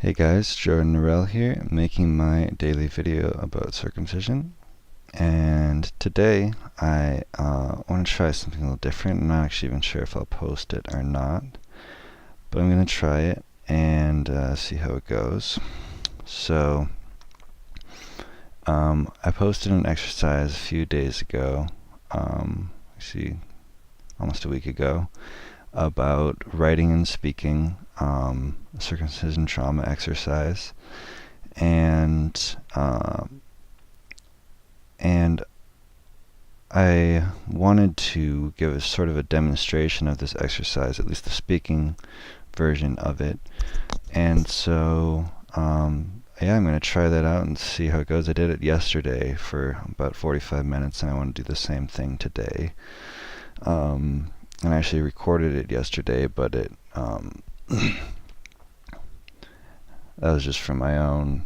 Hey guys, Jordan Norell here, making my daily video about circumcision. And today I want to try something a little different. I'm not actually even sure if I'll post it or not, but I'm going to try it and see how it goes. So, I posted an exercise a few days ago, actually almost a week ago, about writing and speaking, circumcision trauma exercise, and and I wanted to give a sort of a demonstration of this exercise, at least the speaking version of it. And so yeah, I'm going to try that out and see how it goes. I did it yesterday for about 45 minutes, and I want to do the same thing today. And I actually recorded it yesterday, but it that was just for my own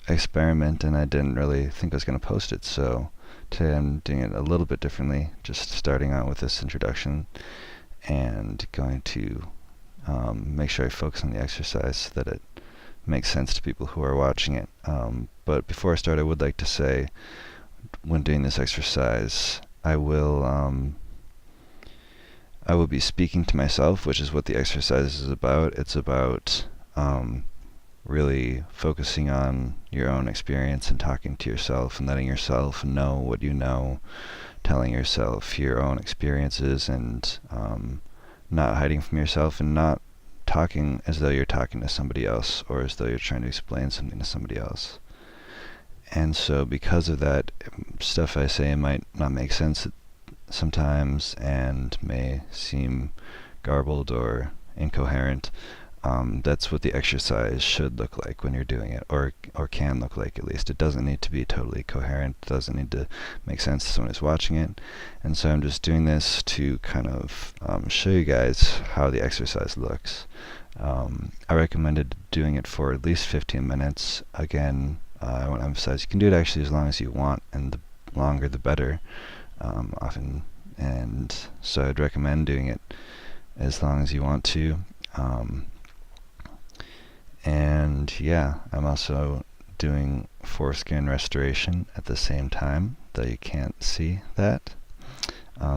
experiment, and I didn't really think I was going to post it. So today I'm doing it a little bit differently, just starting out with this introduction and going to make sure I focus on the exercise so that it makes sense to people who are watching it. But before I start, I would like to say, when doing this exercise, I will be speaking to myself, which is what the exercise is about. It's about really focusing on your own experience and talking to yourself and letting yourself know what you know, telling yourself your own experiences, and not hiding from yourself, and not talking as though you're talking to somebody else or as though you're trying to explain something to somebody else. And so because of that, stuff I say might not make sense sometimes and may seem garbled or incoherent. That's what the exercise should look like when you're doing it, or can look like, at least. It doesn't need to be totally coherent. It doesn't need to make sense to someone who's watching it. And so I'm just doing this to kind of show you guys how the exercise looks. I recommended doing it for at least 15 minutes. Again, I want to emphasize you can do it actually as long as you want, and the longer the better, often. And so I'd recommend doing it as long as you want to. And yeah, I'm also doing foreskin restoration at the same time, though you can't see that.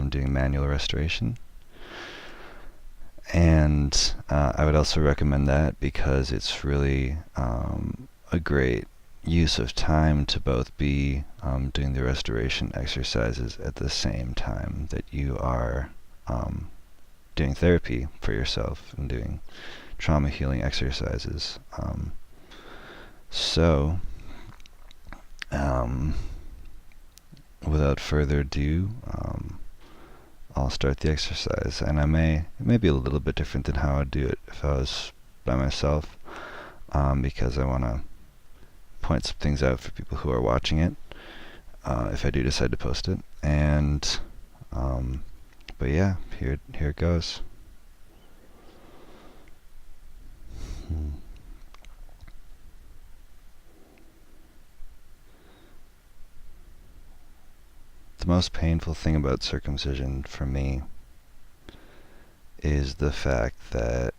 Doing manual restoration. And I would also recommend that because it's really a great use of time to both be doing the restoration exercises at the same time that you are doing therapy for yourself and doing trauma healing exercises. So without further ado, I'll start the exercise, and it may be a little bit different than how I'd do it if I was by myself, because I want to point some things out for people who are watching it, if I do decide to post it. And but yeah, here it goes. The most painful thing about circumcision for me is the fact that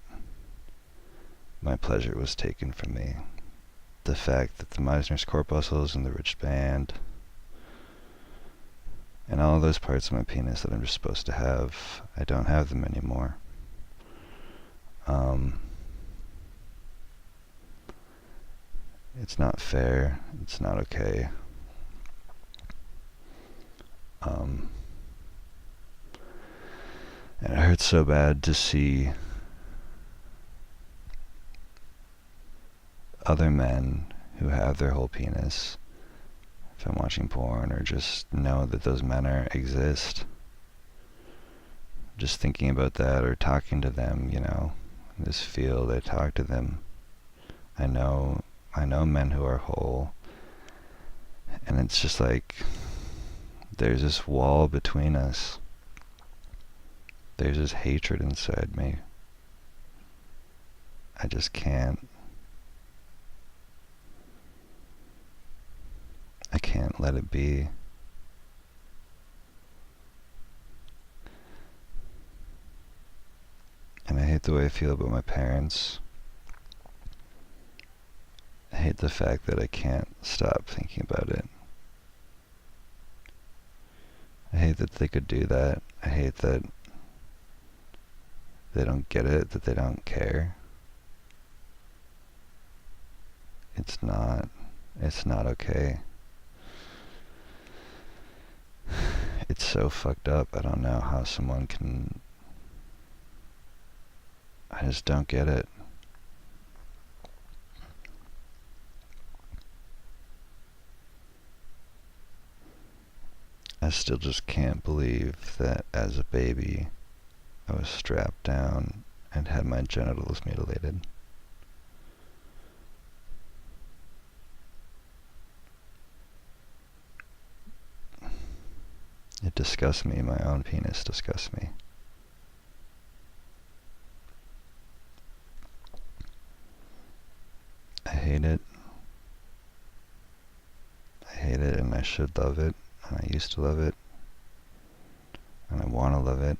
my pleasure was taken from me. The fact that the Meissner's corpuscles and the ridged band and all of those parts of my penis that I'm just supposed to have, I don't have them anymore. It's not fair. It's not okay. And it hurts so bad to see other men who have their whole penis, if I'm watching porn, or just know that those men exist. Just thinking about that or talking to them, in this field, I talk to them. I know men who are whole, and it's just like there's this wall between us. There's this hatred inside me. I just can't. I can't let it be. And I hate the way I feel about my parents. the fact that I can't stop thinking about it. I hate that they could do that. I hate that they don't get it, that they don't care. It's not okay. It's so fucked up. I don't know how someone can... I just don't get it. I still just can't believe that as a baby I was strapped down and had my genitals mutilated. It disgusts me. My own penis disgusts me. I hate it. I hate it, and I should love it, and I used to love it, and I want to love it.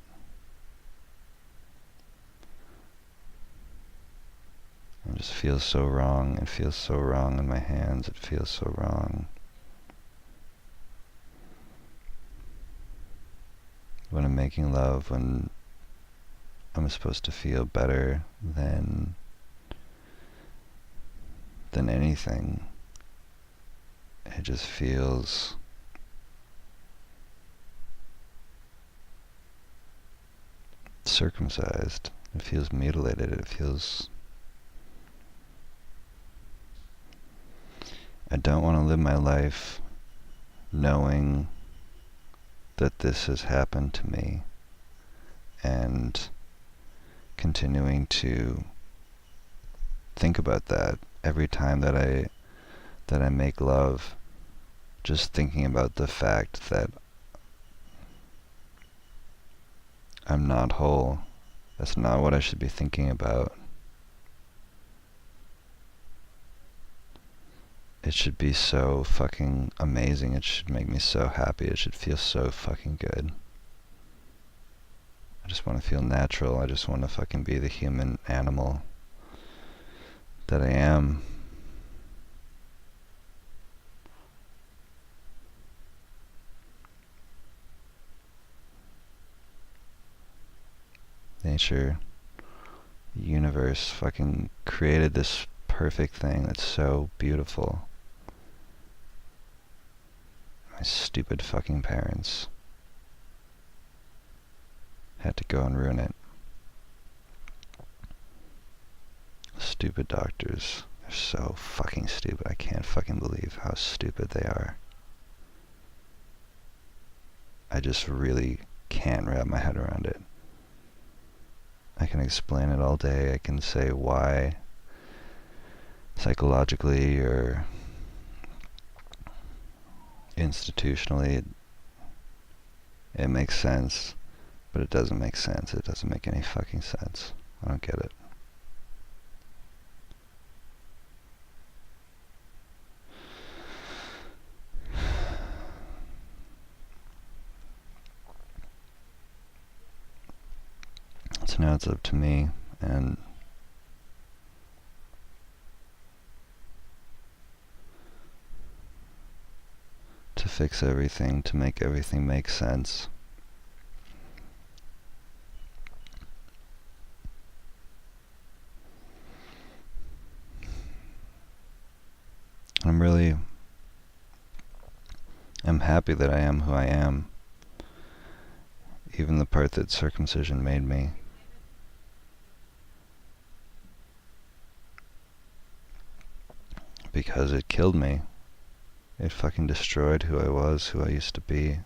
It just feels so wrong. It feels so wrong in my hands. It feels so wrong. When I'm making love, when I'm supposed to feel better than anything, it just feels circumcised. It feels mutilated. It feels... I don't want to live my life knowing that this has happened to me and continuing to think about that every time that I make love, just thinking about the fact that I'm not whole. That's not what I should be thinking about. It should be so fucking amazing. It should make me so happy. It should feel so fucking good. I just want to feel natural. I just want to fucking be the human animal that I am. Nature, the universe fucking created this perfect thing that's so beautiful. My stupid fucking parents had to go and ruin it. Stupid doctors. They're so fucking stupid. I can't fucking believe how stupid they are. I just really can't wrap my head around it. I can explain it all day. I can say why psychologically or institutionally it makes sense, but it doesn't make sense. It doesn't make any fucking sense. I don't get it. So now it's up to me and to fix everything, to make everything make sense. I'm happy that I am who I am, even the part that circumcision made me. Because it killed me. It fucking destroyed who I was, who I used to be.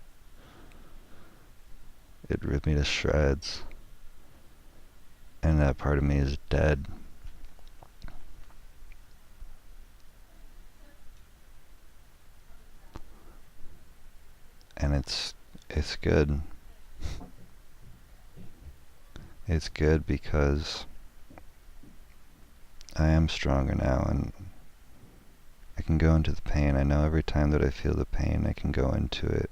It ripped me to shreds. And that part of me is dead. And it's good. It's good because I am stronger now and I can go into the pain. I know every time that I feel the pain, I can go into it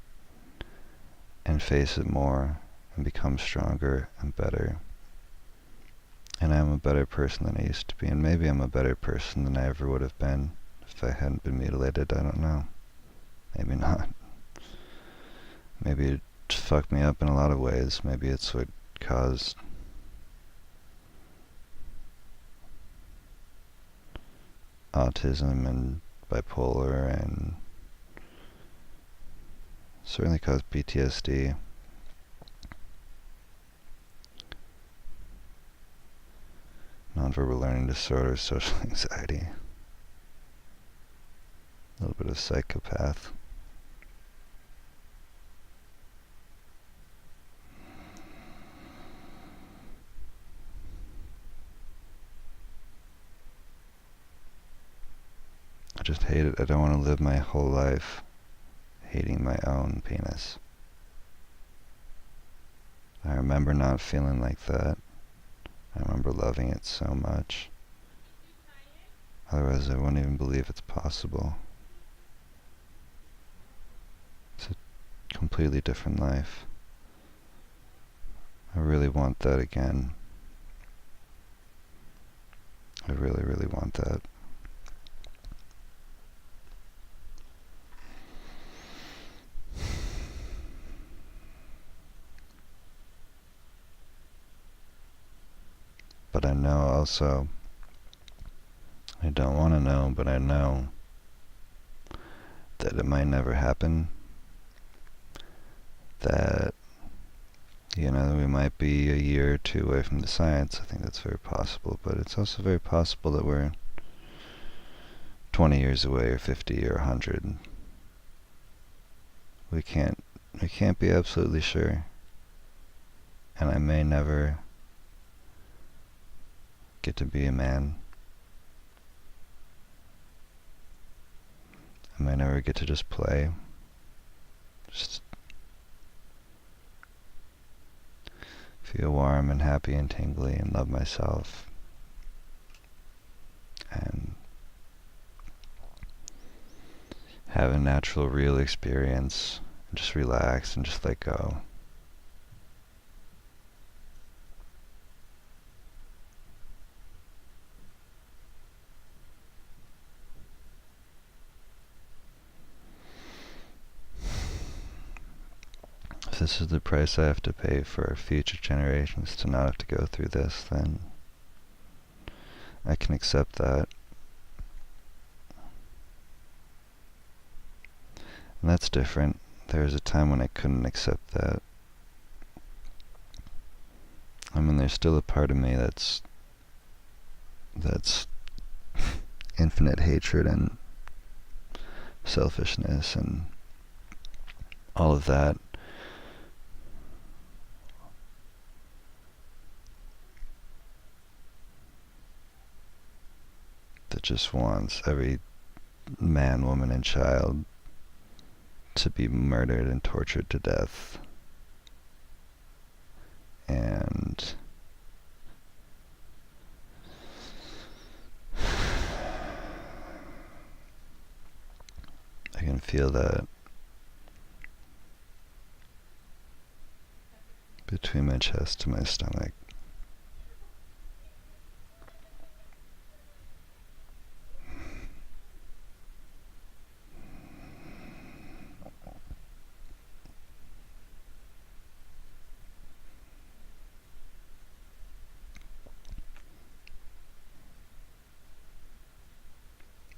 and face it more and become stronger and better. And I'm a better person than I used to be, and maybe I'm a better person than I ever would have been if if I hadn't been mutilated. I don't know. Maybe not. Maybe it fucked me up in a lot of ways. Maybe it's what caused autism and bipolar, and certainly caused PTSD. Nonverbal learning disorder, social anxiety, a little bit of psychopath. I just hate it. I don't want to live my whole life hating my own penis. I remember not feeling like that. I remember loving it so much. Otherwise I wouldn't even believe it's possible. It's a completely different life. I really want that again. I really, really want that. But I know also, I don't want to know, but I know that it might never happen. That, we might be a year or two away from the science. I think that's very possible, but it's also very possible that we're 20 years away, or 50 or 100. We can't be absolutely sure. And I may never get to be a man. I might never get to just play. Just feel warm and happy and tingly and love myself. And have a natural, real experience. And just relax and just let go. If this is the price I have to pay for future generations to not have to go through this, then I can accept that. And that's different. There was a time when I couldn't accept that. I mean, there's still a part of me that's infinite hatred and selfishness and all of that. That just wants every man, woman, and child to be murdered and tortured to death. And I can feel that between my chest and my stomach.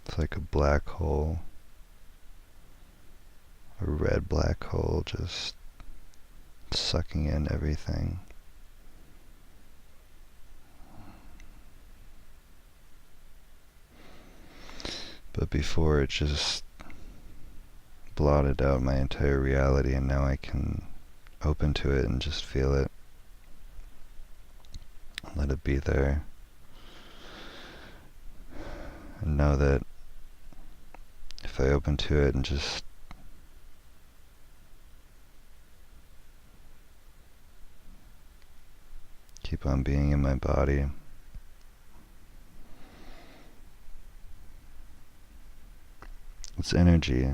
It's like a black hole, a red black hole, just sucking in everything. But before, it just blotted out my entire reality, and now I can open to it and just feel it. Let it be there. And know that if I open to it and just keep on being in my body, it's energy,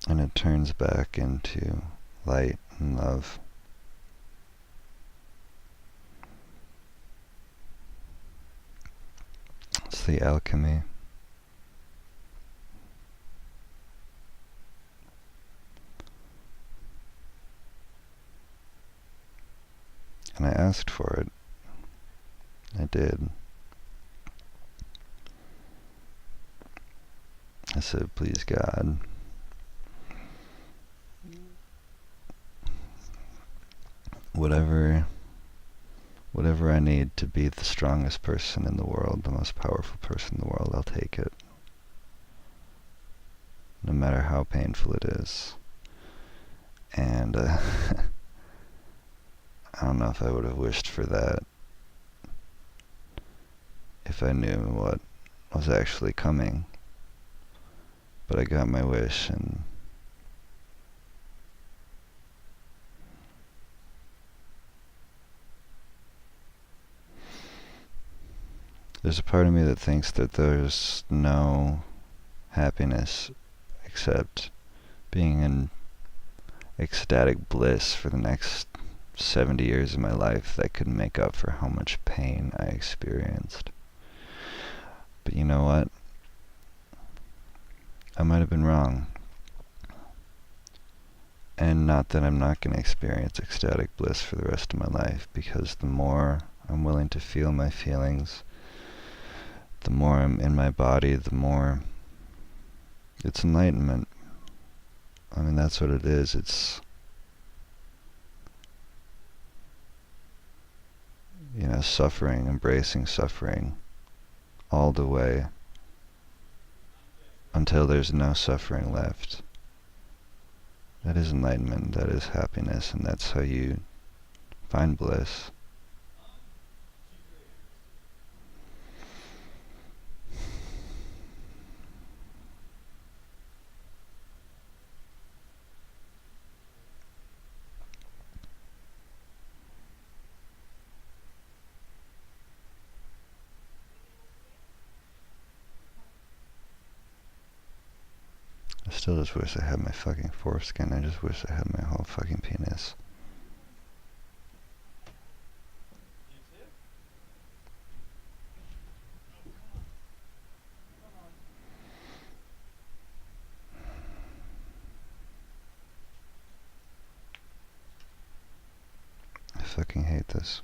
and it turns back into light and love. earthly alchemy. And I asked for it. I did. I said, please God, whatever I need to be the strongest person in the world, the most powerful person in the world, I'll take it. No matter how painful it is. And I don't know if I would have wished for that if I knew what was actually coming. But I got my wish, and there's a part of me that thinks that there's no happiness except being in ecstatic bliss for the next 70 years of my life that could make up for how much pain I experienced. But you know what? I might have been wrong. And not that I'm not going to experience ecstatic bliss for the rest of my life, because the more I'm willing to feel my feelings, the more I'm in my body, the more it's enlightenment. I mean, that's what it is. It's, suffering, embracing suffering all the way until there's no suffering left. That is enlightenment, that is happiness, and that's how you find bliss. I still just wish I had my fucking foreskin. I just wish I had my whole fucking penis. I fucking hate this.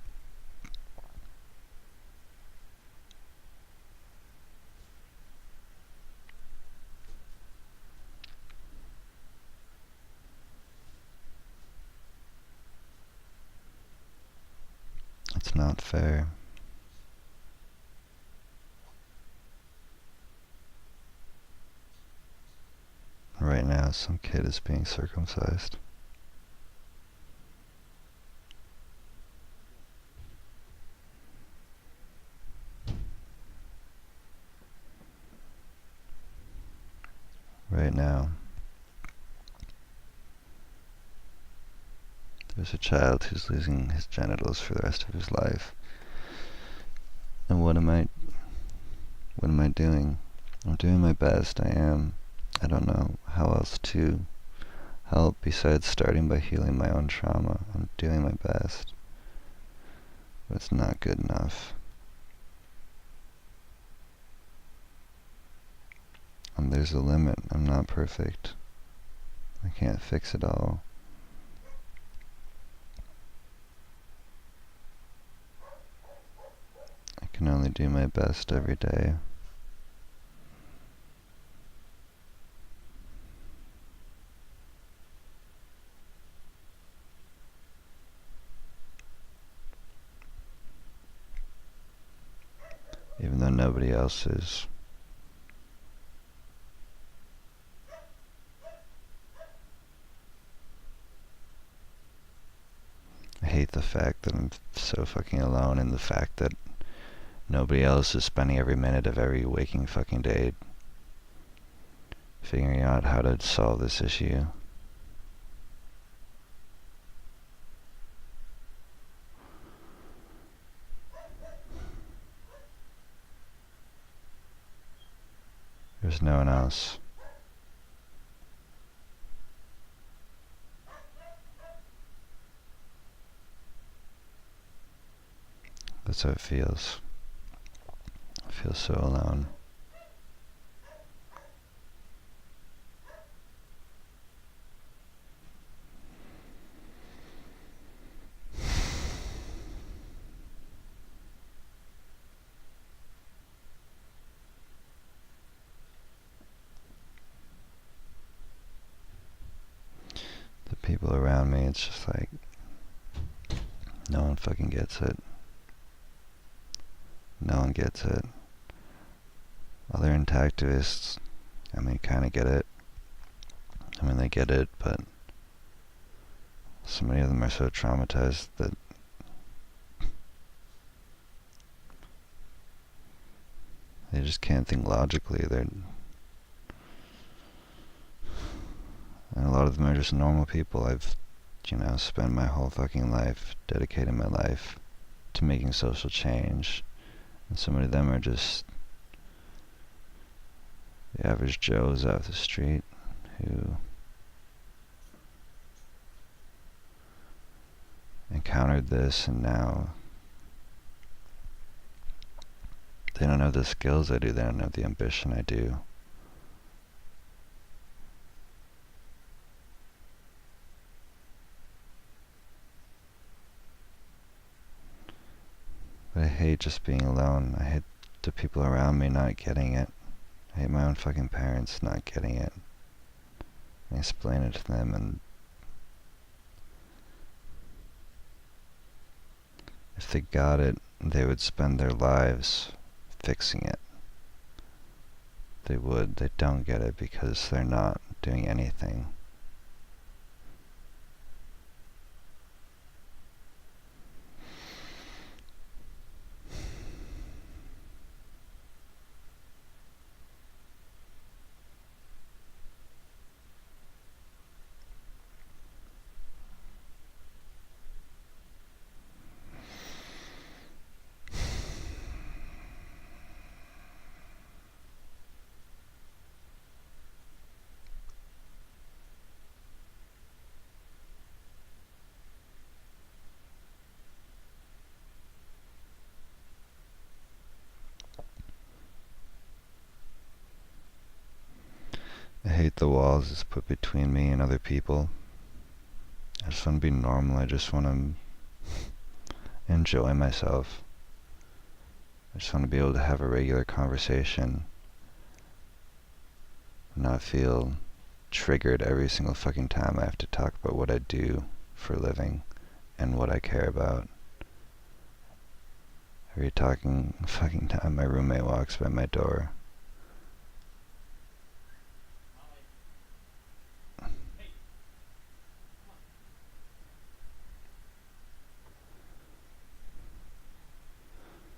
It's not fair. Right now, some kid is being circumcised. Right now. There's a child who's losing his genitals for the rest of his life. And what am I doing? I'm doing my best, I am. I don't know how else to help besides starting by healing my own trauma. I'm doing my best. But it's not good enough. And there's a limit. I'm not perfect. I can't fix it all. I can only do my best every day. Even though nobody else is. I hate the fact that I'm so fucking alone, and the fact that nobody else is spending every minute of every waking fucking day figuring out how to solve this issue. There's no one else. That's how it feels. I feel so alone. The people around me, it's just like, no one fucking gets it. No one gets it. Other intactivists, I mean, kind of get it. I mean, they get it, but so many of them are so traumatized that they just can't think logically. And a lot of them are just normal people. I've, spent my whole fucking life, dedicating my life to making social change. And so many of them are just the average Joes off the street who encountered this, and now they don't have the skills I do, they don't have the ambition I do. But I hate just being alone. I hate the people around me not getting it. I hate my own fucking parents not getting it. I explain it to them, and if they got it, they would spend their lives fixing it. They would. They don't get it because they're not doing anything. I hate the walls it's put between me and other people. I just want to be normal. I just want to enjoy myself. I just want to be able to have a regular conversation, not feel triggered every single fucking time I have to talk about what I do for a living and what I care about. Every fucking time my roommate walks by my door.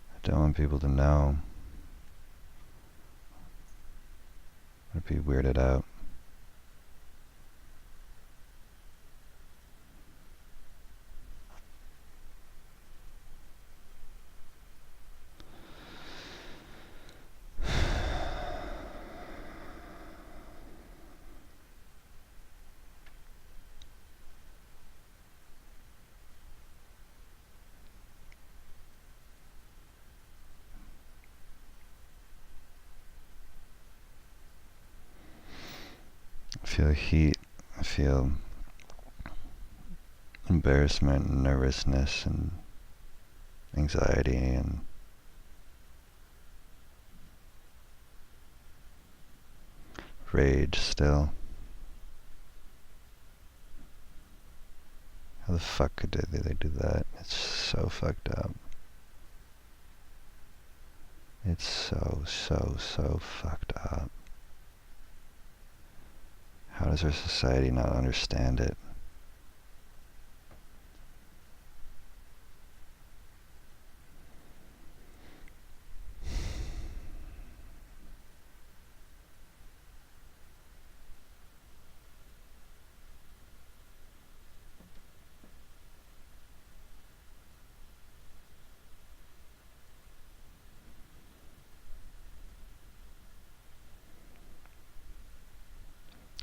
I don't want people to know. I'd be weirded out. I feel heat. I feel embarrassment and nervousness and anxiety and rage still. How the fuck could they do that? It's so fucked up. It's so fucked up. How does our society not understand it?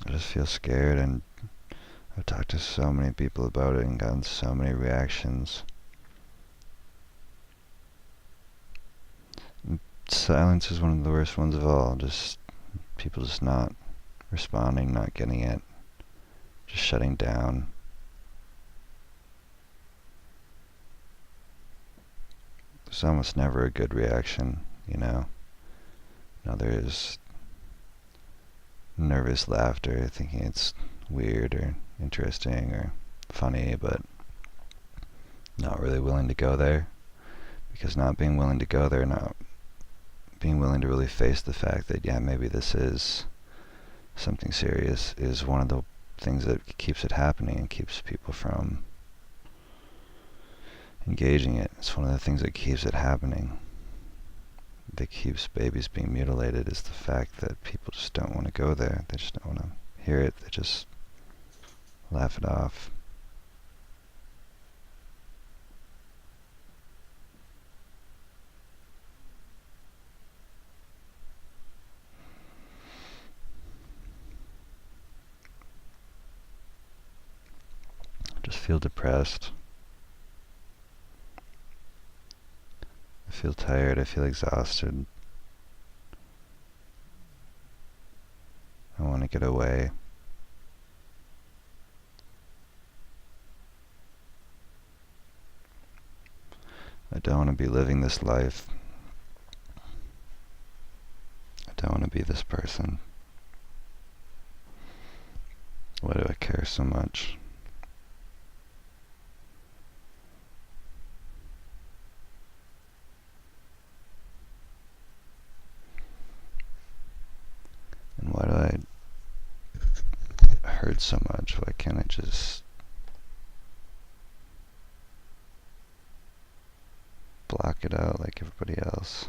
I just feel scared, and I've talked to so many people about it and gotten so many reactions. silence is one of the worst ones of all. Just people just not responding, not getting it, just shutting down. There's almost never a good reaction, you know? No, there's nervous laughter, thinking it's weird or interesting or funny, but not really willing to go there. Because not being willing to go there, not being willing to really face the fact that, yeah, maybe this is something serious, is one of the things that keeps it happening and keeps people from engaging it. It's one of the things that keeps it happening, that keeps babies being mutilated, is the fact that people just don't want to go there. They just don't want to hear it. They just laugh it off. Just feel depressed. I feel tired. I feel exhausted. I want to get away. I don't want to be living this life. I don't want to be this person. Why do I care so much? And why do I hurt so much? Why can't I just block it out like everybody else?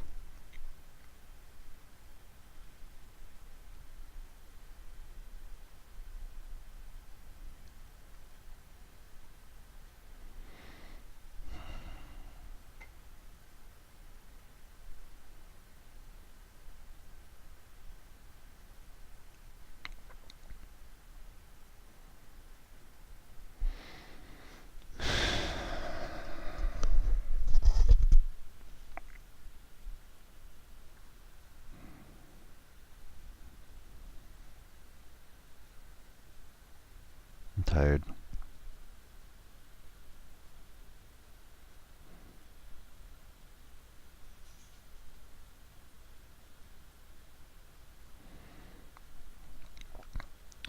I'm tired.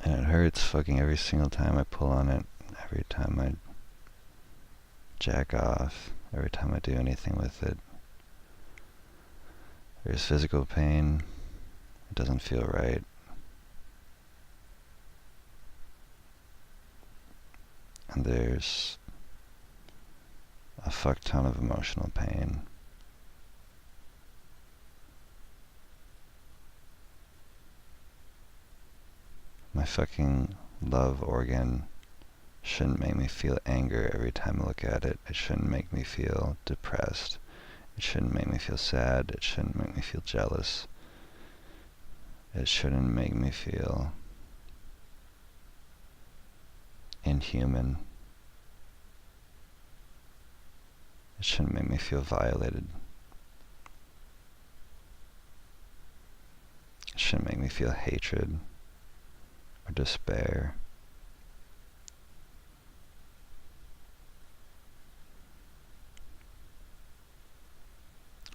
And it hurts fucking every single time I pull on it, every time I jack off, every time I do anything with it. There's physical pain. It doesn't feel right. And there's a fuck ton of emotional pain. My fucking love organ shouldn't make me feel anger every time I look at it. It shouldn't make me feel depressed. It shouldn't make me feel sad. It shouldn't make me feel jealous. It shouldn't make me feel inhuman. It shouldn't make me feel violated. It shouldn't make me feel hatred or despair.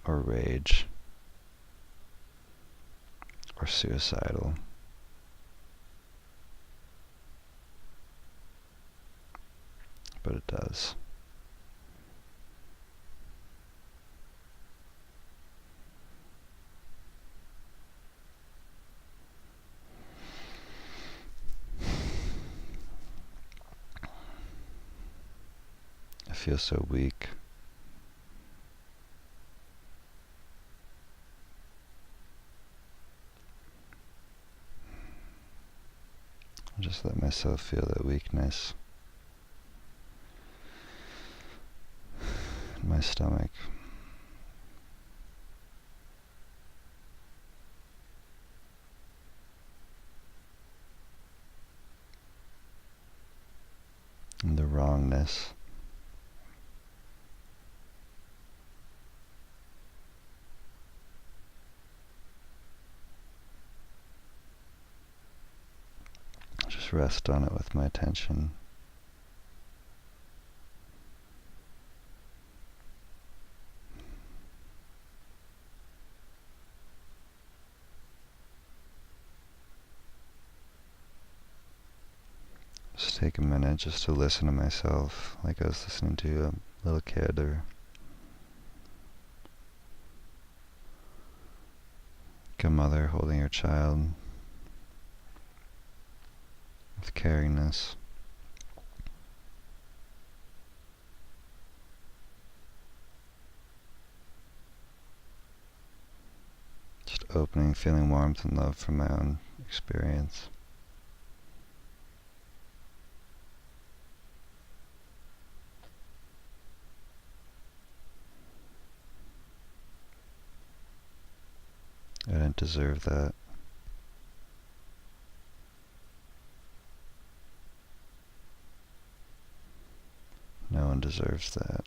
Or rage. Or suicidal. But it does. I feel so weak. I just let myself feel that weakness in my stomach. And the wrongness. Just rest on it with my attention. Just take a minute just to listen to myself like I was listening to a little kid or like a mother holding her child with caringness. Just opening, feeling warmth and love from my own experience. I didn't deserve that. No one deserves that.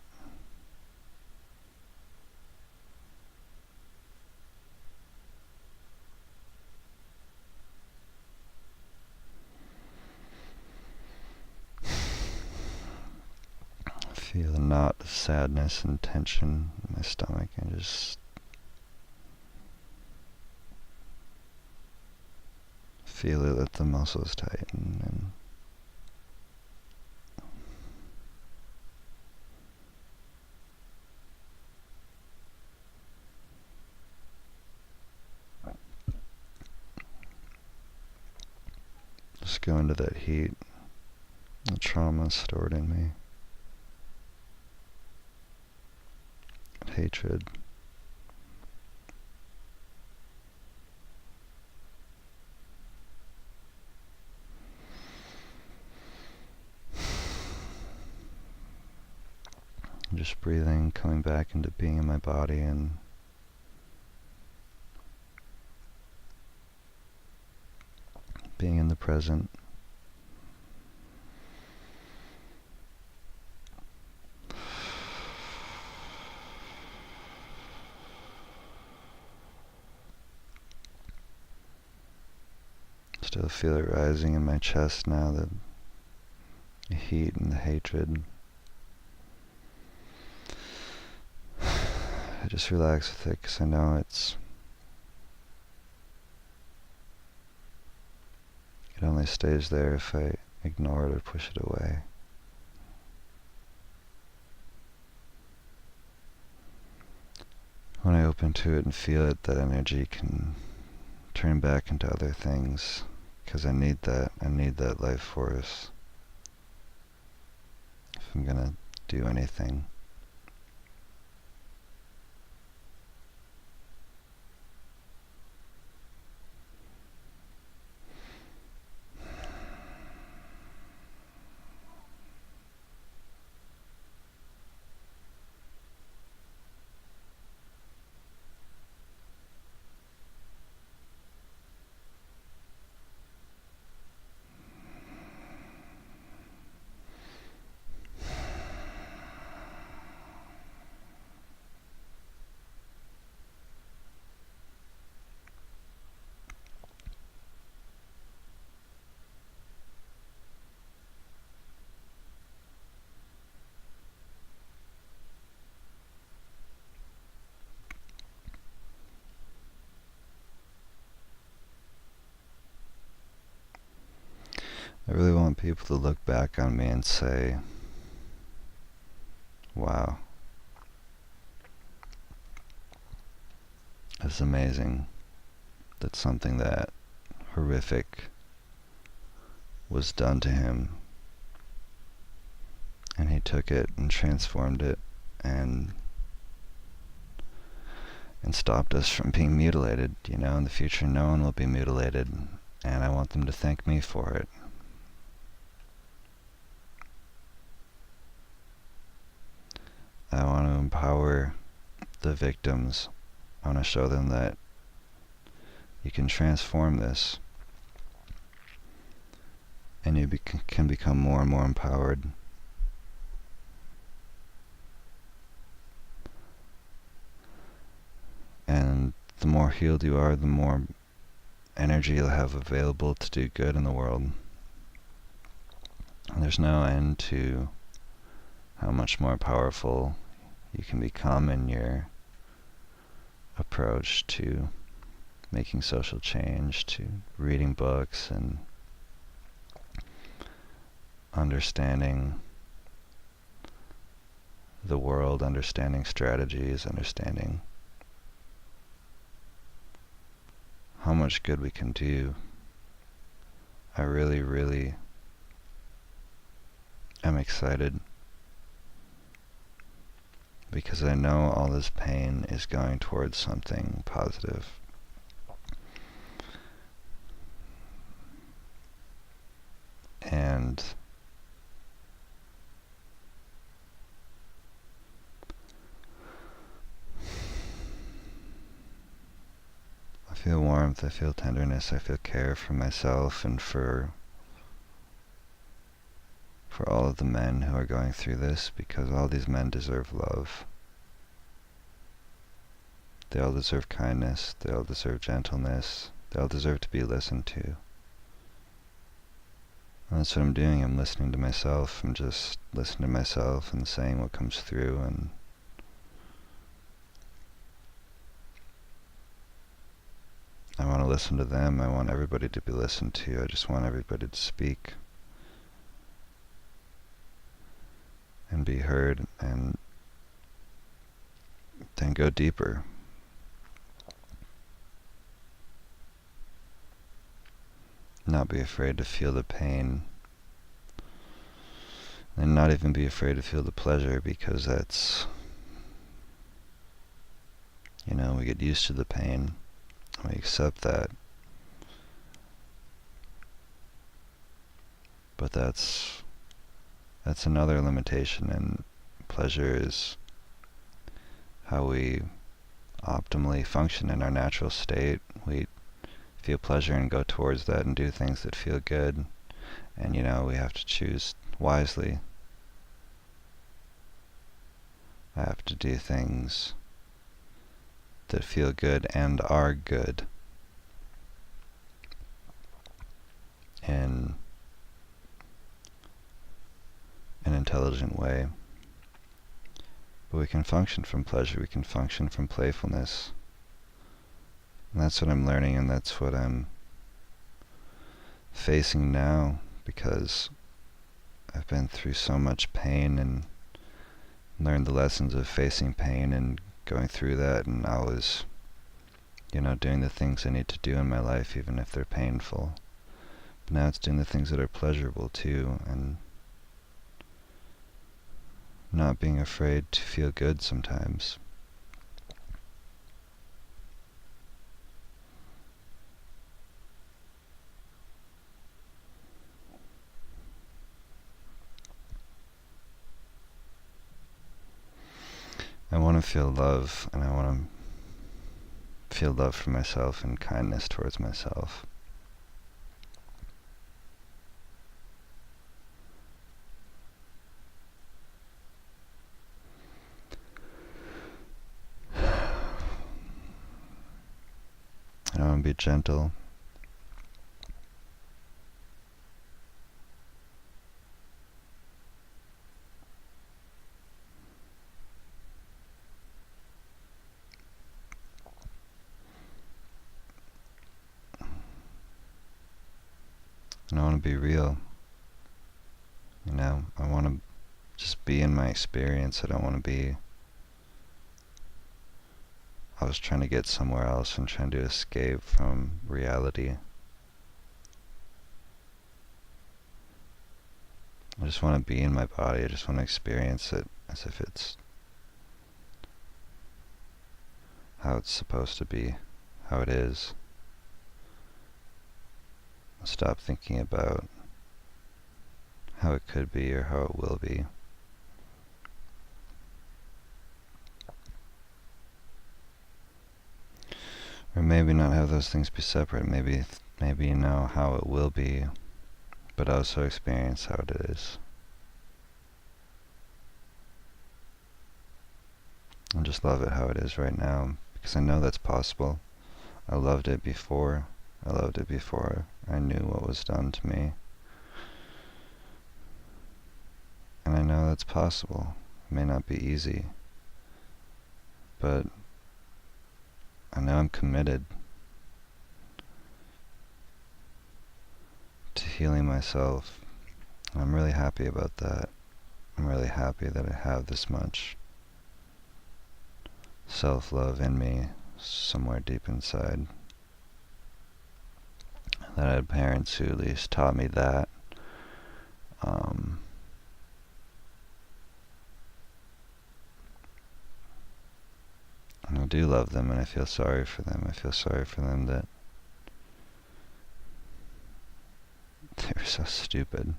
Feel a knot of sadness and tension in my stomach and just feel it, let the muscles tighten and just go into that heat, the trauma stored in me, hatred. Just breathing, coming back into being in my body and being in the present. Still feel it rising in my chest now, the heat and the hatred. I just relax with it because I know it only stays there if I ignore it or push it away. When I open to it and feel it, that energy can turn back into other things, because I need that life force if I'm gonna do anything. I really want people to look back on me and say, wow, it's amazing that something that horrific was done to him, and he took it and transformed it and stopped us from being mutilated. You know, in the future no one will be mutilated, and I want them to thank me for it. I want to empower the victims. I want to show them that you can transform this, and you can become more and more empowered. And the more healed you are, the more energy you'll have available to do good in the world. And there's no end to how much more powerful you can become in your approach to making social change, to reading books and understanding the world, understanding strategies, understanding how much good we can do. I really, really am excited because I know all this pain is going towards something positive. And I feel warmth, I feel tenderness, I feel care for myself and for all of the men who are going through this, because all these men deserve love. They all deserve kindness, they all deserve gentleness, they all deserve to be listened to. And that's what I'm doing. I'm listening to myself. I'm just listening to myself and saying what comes through, and I want to listen to them. I want everybody to be listened to. I just want everybody to speak and be heard, and then go deeper. Not be afraid to feel the pain, and not even be afraid to feel the pleasure, because that's, we get used to the pain, and we accept that. But that's another limitation, and pleasure is how we optimally function in our natural state. We feel pleasure and go towards that and do things that feel good, and we have to choose wisely. I have to do things that feel good and are good in an intelligent way. But we can function from pleasure, we can function from playfulness. And that's what I'm learning, and that's what I'm facing now, because I've been through so much pain and learned the lessons of facing pain and going through that, and I was, doing the things I need to do in my life, even if they're painful. But now it's doing the things that are pleasurable too, and not being afraid to feel good sometimes. I want to feel love, and I want to feel love for myself and kindness towards myself. And I want to be gentle. And I want to be real. I want to just be in my experience. I don't want to be, I was trying to get somewhere else and trying to escape from reality. I just want to be in my body. I just want to experience it as if it's how it's supposed to be, how it is. Stop thinking about how it could be or how it will be. Or maybe not have those things be separate. Maybe know how it will be, but also experience how it is. And just love it how it is right now, because I know that's possible. I loved it before. I loved it before I knew what was done to me. And I know that's possible. It may not be easy, but I know I'm committed to healing myself. And I'm really happy about that. I'm really happy that I have this much self-love in me somewhere deep inside. That I had parents who at least taught me that. And I do love them, and I feel sorry for them. I feel sorry for them that they were so stupid.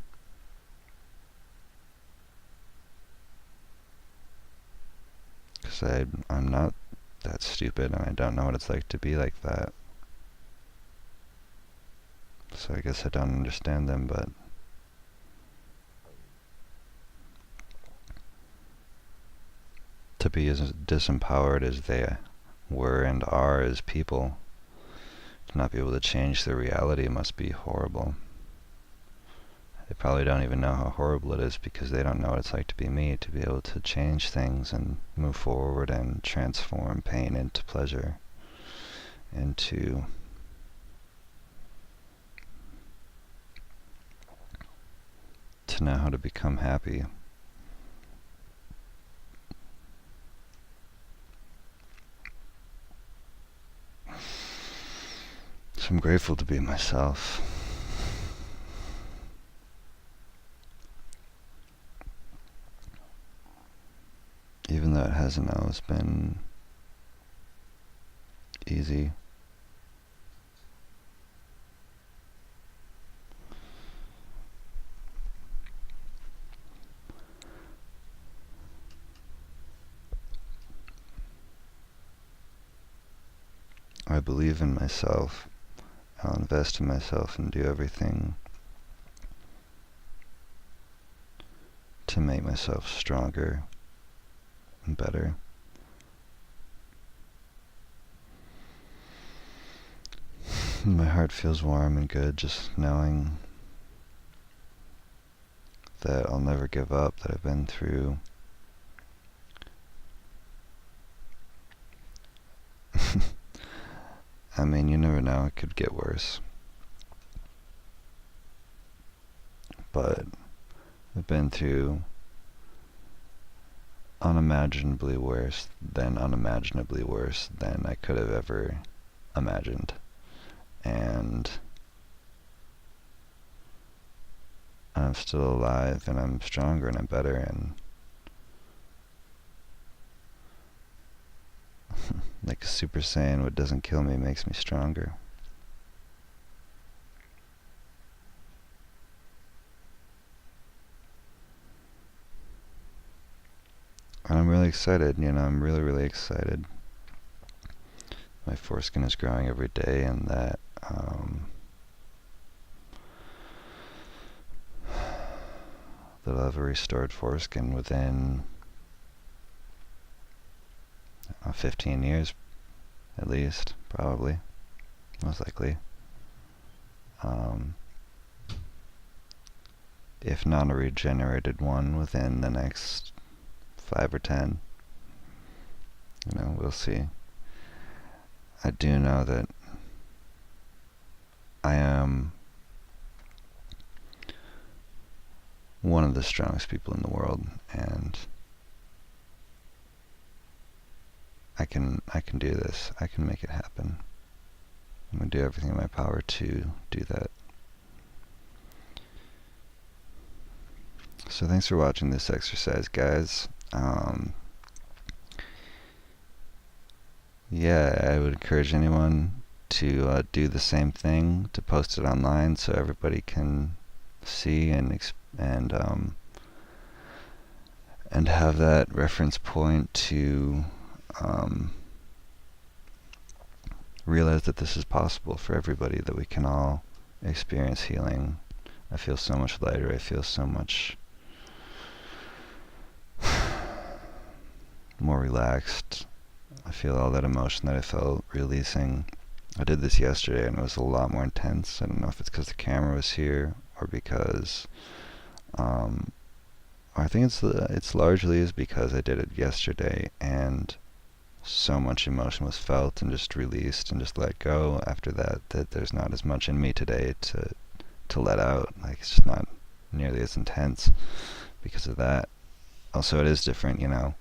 Because I'm not that stupid, and I don't know what it's like to be like that. So I guess I don't understand them, but to be as disempowered as they were and are as people, to not be able to change their reality must be horrible. They probably don't even know how horrible it is because they don't know what it's like to be me, to be able to change things and move forward and transform pain into pleasure, into to know how to become happy. So I'm grateful to be myself. Even though it hasn't always been easy. I believe in myself. I'll invest in myself and do everything to make myself stronger and better. My heart feels warm and good just knowing that I'll never give up, that I've been through I mean, you never know, it could get worse. But I've been through unimaginably worse than I could have ever imagined. And I'm still alive, and I'm stronger, and I'm better, and like a Super Saiyan, what doesn't kill me makes me stronger. And I'm really excited, I'm really, really excited. My foreskin is growing every day, and that I'll have a restored foreskin within 15 years, at least, probably, most likely. If not a regenerated one within the next 5 or 10. We'll see. I do know that I am one of the strongest people in the world, and I can do this. I can make it happen. I'm going to do everything in my power to do that. So thanks for watching this exercise, guys. Yeah, I would encourage anyone to do the same thing, to post it online so everybody can see and have that reference point to realize that this is possible for everybody, that we can all experience healing. I feel so much lighter. I feel so much more relaxed. I feel all that emotion that I felt releasing. I did this yesterday and it was a lot more intense. I don't know if it's because the camera was here or because I think it's largely is because I did it yesterday, and so much emotion was felt and just released and just let go after that, that there's not as much in me today to let out. Like, it's just not nearly as intense because of that. Also, it is different, you know.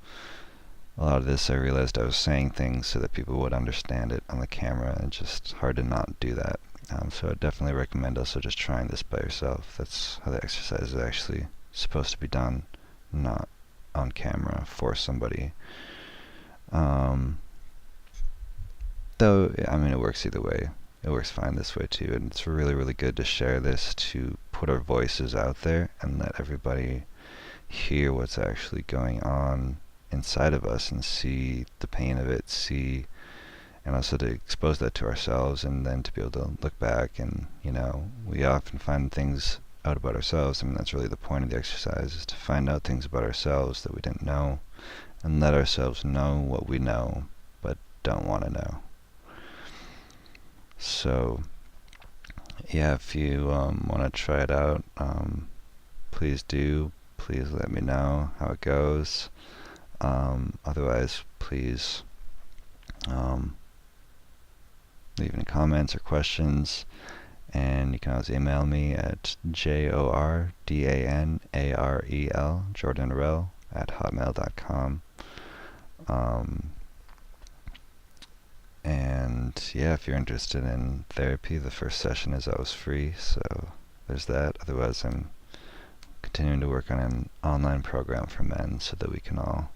A lot of this, I realized I was saying things so that people would understand it on the camera, and it's just hard to not do that. So I definitely recommend also just trying this by yourself. That's how the exercise is actually supposed to be done, not on camera for somebody. Though, I mean, it works either way. It works fine this way too, and it's really, really good to share this, to put our voices out there and let everybody hear what's actually going on inside of us and see the pain of it, and also to expose that to ourselves, and then to be able to look back and, you know, we often find things out about ourselves. I mean, that's really the point of the exercise, is to find out things about ourselves that we didn't know, and let ourselves know what we know but don't want to know. So yeah, if you want to try it out, please do. Please let me know how it goes. Otherwise, please leave any comments or questions, and you can always email me at jordanarel, @hotmail.com. And yeah, if you're interested in therapy, the first session is always free, so there's that. Otherwise, I'm continuing to work on an online program for men so that we can all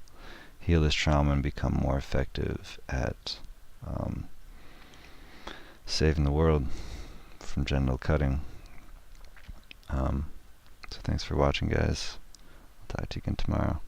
heal this trauma and become more effective at saving the world from genital cutting. So thanks for watching, guys. I'll talk to you again tomorrow.